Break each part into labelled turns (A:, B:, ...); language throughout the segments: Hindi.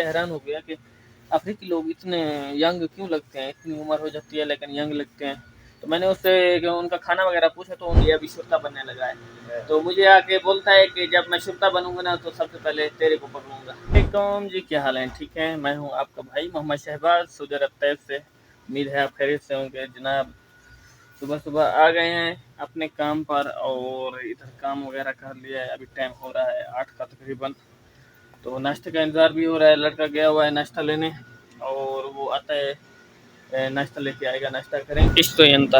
A: हैरान हो गया कि अफ्रीकी लोग इतने यंग क्यों लगते हैं, इतनी उम्र हो जाती है लेकिन यंग लगते हैं। तो मैंने उससे उनका खाना वगैरह पूछा तो ये अभी शुरता बनने लगा है। तो मुझे आके बोलता है कि जब मैं शुरता बनूंगा ना तो सबसे पहले तेरे को पकड़ूंगा। जी क्या हाल है? ठीक है, मैं हूँ आपका भाई मोहम्मद शहबाज सऊदी अरब तैफ से। उम्मीद है आप खैरियत से होंगे जनाब। सुबह सुबह आ गए हैं अपने काम पर और इधर काम वगैरह कर लिया है। अभी टाइम हो रहा है 8 का तकरीबन। तो नाश्ते का इंतज़ार भी हो रहा है। लड़का गया हुआ है नाश्ता लेने और वो आता है नाश्ता लेके आएगा, नाश्ता करेंगे। इस तो यंता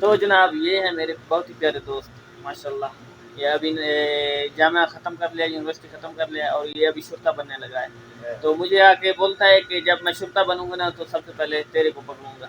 A: तो जनाब ये है मेरे बहुत ही प्यारे दोस्त माशाल्लाह। ये अभी जामिया ख़त्म कर लिया, यूनिवर्सिटी ख़त्म कर लिया और ये अभी शुरता बनने लगा है। तो मुझे आके बोलता है कि जब मैं शुरता बनूंगा ना तो सबसे पहले तेरे को पकड़ूंगा।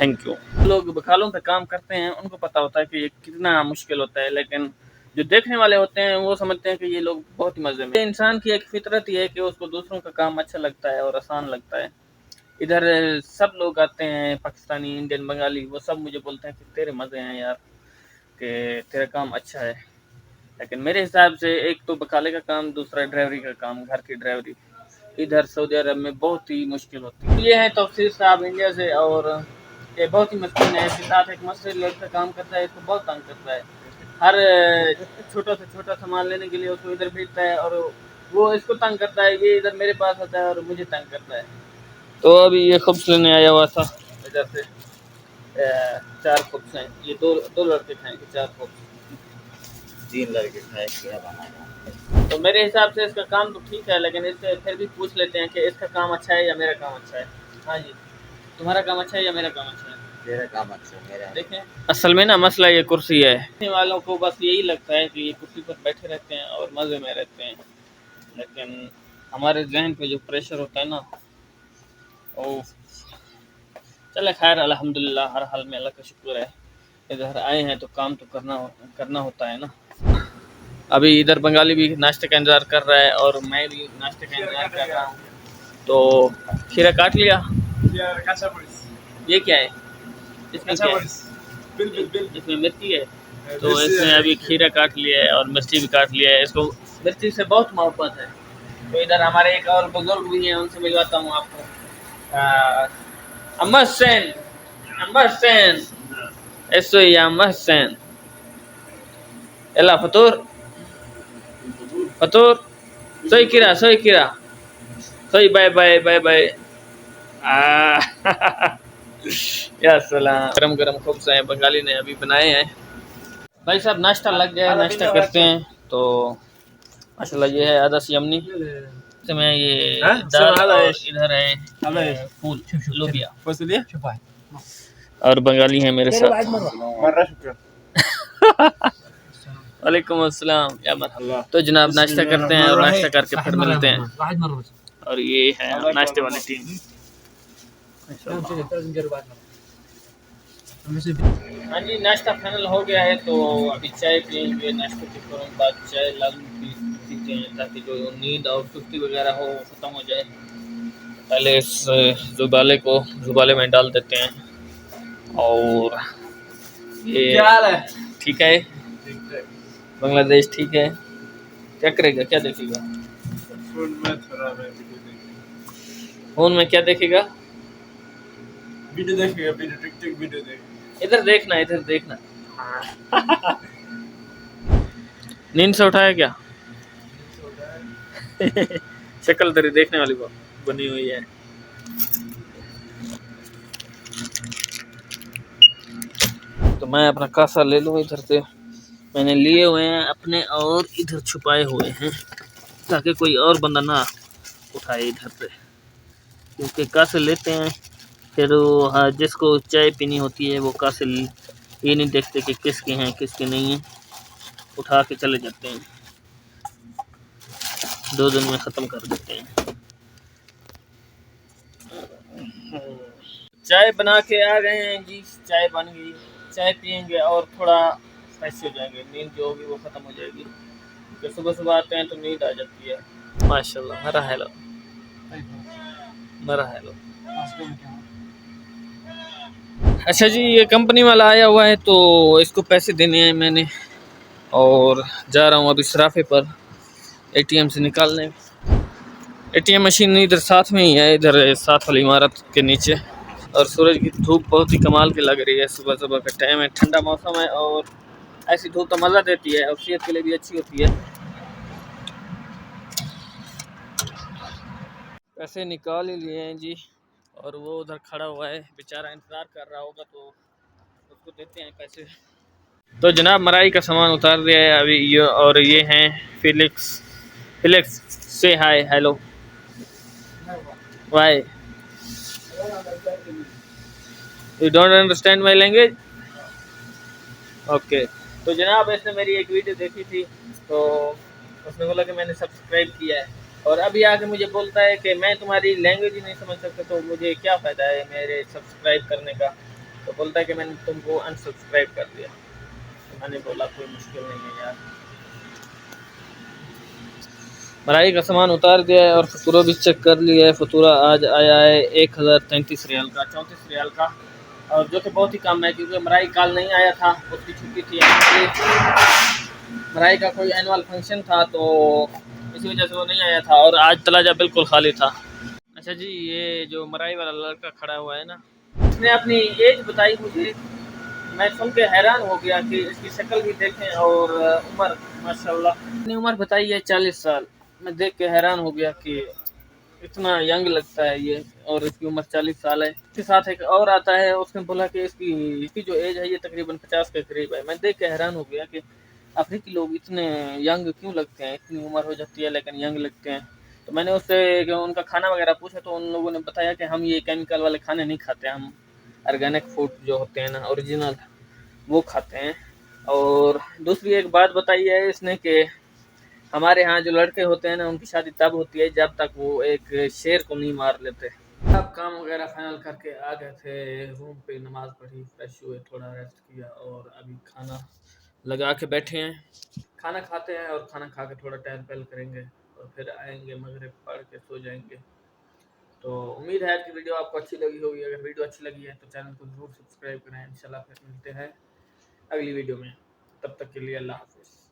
A: Thank you. लोग बखालों पे काम करते हैं उनको पता होता है कि ये कितना मुश्किल होता है, लेकिन जो देखने वाले होते हैं वो समझते हैं कि ये लोग बहुत ही मजे में। इंसान की एक फितरत ही है कि उसको दूसरों का काम अच्छा लगता है और आसान लगता है। इधर सब लोग आते हैं पाकिस्तानी, इंडियन, बंगाली, वो सब मुझे बोलते हैं कि तेरे मज़े हैं यार, कि तेरा काम अच्छा है। लेकिन मेरे हिसाब से एक तो बकाले का काम, दूसरा ड्राइवरी का काम, घर की ड्राइवरी इधर सऊदी अरब में बहुत ही मुश्किल होती है। ये है तफसीर साहब इंडिया से और ये बहुत ही मस्किन है। इसके साथ एक मस्जिद लड़का काम करता है, इसको बहुत तंग करता है। हर छोटा से छोटा सामान लेने के लिए उसको इधर भेजता है और वो इसको तंग करता है। ये इधर मेरे पास आता है और मुझे तंग करता है। तो अभी ये खुब्स लेने आया हुआ था इधर से। 4 खुब्स हैं, ये दो लड़के खाएंगे, 4 खुब्स 3 लड़के खाएंगे। तो मेरे हिसाब से इसका काम तो ठीक है, लेकिन इससे फिर भी पूछ लेते हैं कि इसका काम अच्छा है या मेरा काम अच्छा है। हाँ जी, तुम्हारा काम अच्छा है या मेरा काम अच्छा है? मेरा काम अच्छा है मेरा। देखें, असल में ना मसला ये कुर्सी है। देखने वालों को बस यही लगता है कि ये कुर्सी पर बैठे रहते हैं और मज़े में रहते हैं, लेकिन हमारे जहन पे जो प्रेशर होता है ना, ओ चले खैर अल्हम्दुलिल्लाह, हर हाल में अल्लाह का शुक्र है। इधर आए हैं तो काम तो करना होता है ना। अभी इधर बंगाली भी नाश्ते का इंतज़ार कर रहा है और मैं भी नाश्ते का इंतज़ार कर रहा हूँ। तो खीरा काट लिया। ये क्या है? इसमें क्या है? इसमें मिर्ची है। तो इसमें अभी खीरा काट लिया है और मिर्ची भी काट लिया है। इसको मिर्ची से बहुत मोहब्बत है। तो इधर हमारे एक और बुजुर्ग भी हैं, उनसे मिलवाता हूँ आपको। अम्मा Hussain eso se llama Hussein. Ella Fatur soy Kira soy bye या सलाम। गरम गरम खुब्स हैं, बंगाली ने अभी बनाए हैं। भाई साहब नाश्ता लग गया है, नाश्ता करते हैं। तो माशाल्लाह ये है आदस यमनी में ये दाल और इधर है फूल लोबिया और बंगाली है मेरे साथ। वालेकुम अस्सलाम या मरहबा। तो जनाब नाश्ता करते हैं और नाश्ता करके फिर मिलते हैं। और ये है नाश्ते वाली टीम। हाँ जी, नाश्ता फाइनल हो गया है तो अभी चाय पियेंगे। नाश्ते के तुरंत बाद चाय लाजमी पीते हैं ताकि जो नींद और सुस्ती वगैरह हो ख़त्म हो जाए। पहले इस जुबाले में डाल देते हैं और ये ठीक है। बांग्लादेश ठीक है। क्या करेगा, क्या देखेगा फोन में क्या देखेगा? वीडियो देखेगा, टिकटॉक वीडियो देखेगा। इधर देखना नींद से उठाया क्या? शक्ल तेरी देखने वाली बनी हुई है। तो मैं अपना कासा ले लूँ इधर से। मैंने लिए हुए हैं अपने और इधर छुपाए हुए हैं ताकि कोई और बंदा ना उठाए इधर से, क्योंकि कासे लेते हैं फिर वो हाँ, जिसको चाय पीनी होती है वो कासिल ये नहीं देखते कि किसके हैं किसके नहीं हैं, उठा के चले जाते हैं, 2 दिन में ख़त्म कर देते हैं। चाय बना के आ गए हैं जी, चाय बन गई, चाय पियेंगे और थोड़ा फ्रेश हो जाएंगे, नींद जो होगी वो ख़त्म हो जाएगी, क्योंकि सुबह सुबह आते हैं तो नींद आ जाती है। माशाल्लाह, मरा हेलो मरा हेलो। अच्छा जी, ये कंपनी वाला आया हुआ है तो इसको पैसे देने हैं मैंने, और जा रहा हूँ अभी सराफे पर एटीएम से निकालने। एटीएम मशीन इधर साथ में ही है, इधर साथ वाली इमारत के नीचे। और सूरज की धूप बहुत ही कमाल की लग रही है, सुबह सुबह का टाइम है, ठंडा मौसम है और ऐसी धूप तो मज़ा देती है और सेहत के लिए भी अच्छी होती है। पैसे निकाल ही लिए हैं जी, और वो उधर खड़ा हुआ है बेचारा, इंतज़ार कर रहा होगा तो उसको देते हैं पैसे। तो जनाब मराई का सामान उतार दिया है अभी ये, और ये हैं फिलिक्स। फिलिक्स से hi hello why you don't understand my language. Okay. तो जनाब इसने मेरी एक वीडियो देखी थी तो उसने बोला कि मैंने सब्सक्राइब किया है, और अभी आके मुझे बोलता है कि मैं तुम्हारी लैंग्वेज ही नहीं समझ सकता तो मुझे क्या फ़ायदा है मेरे सब्सक्राइब करने का। तो बोलता है कि मैंने तुमको अनसब्सक्राइब कर दिया। तो मैंने बोला कोई मुश्किल नहीं है यार। मराई का सामान उतार दिया है और फतूरा भी चेक कर लिया है। फतूरा आज आया है 1033 रियाल का, 34 रियाल का, और जो कि बहुत ही कम है क्योंकि मराई कल नहीं आया था, उसकी छुट्टी थी। मराई का कोई एनुअल फंक्शन था तो इसी वजह से वो नहीं आया था, और आज तलाजा बिल्कुल खाली था। अच्छा जी, ये जो मराई वाला लड़का खड़ा हुआ है ना, उसने अपनी एज बताई मुझे, मैं सुन के हैरान हो गया कि इसकी शक्ल भी देखें और उम्र, माशाल्लाह अपनी उम्र बताई है 40 साल। मैं देख के हैरान हो गया कि इतना यंग लगता है ये, और इसकी उम्र 40 साल है। इसके साथ एक और आता है, उसने बोला कि इसकी जो एज है ये तकरीबन 50 के करीब है। मैं देख के हैरान हो गया कि अफ्रीकी लोग इतने यंग क्यों लगते हैं, इतनी उम्र हो जाती है लेकिन यंग लगते हैं। तो मैंने उससे उनका खाना वगैरह पूछा तो उन लोगों ने बताया कि हम ये केमिकल वाले खाने नहीं खाते, हम ऑर्गेनिक फूड जो होते हैं ना ओरिजिनल वो खाते हैं। और दूसरी एक बात बताई है इसने कि हमारे यहाँ जो लड़के होते हैं ना उनकी शादी तब होती है जब तक वो एक शेर को नहीं मार लेते। अब काम वगैरह फाइनल करके आ गए थे रूम पे, नमाज पढ़ी, फ्रेश हुए, थोड़ा रेस्ट किया और अभी खाना लगा के बैठे हैं। खाना खाते हैं और खाना खा के थोड़ा टहल पहल करेंगे और फिर आएंगे मगरिब पढ़ के सो जाएंगे। तो उम्मीद है कि वीडियो आपको अच्छी लगी होगी। अगर वीडियो अच्छी लगी है तो चैनल को ज़रूर सब्सक्राइब करें। इंशाल्लाह फिर मिलते हैं अगली वीडियो में, तब तक के लिए अल्लाह हाफ़िज़।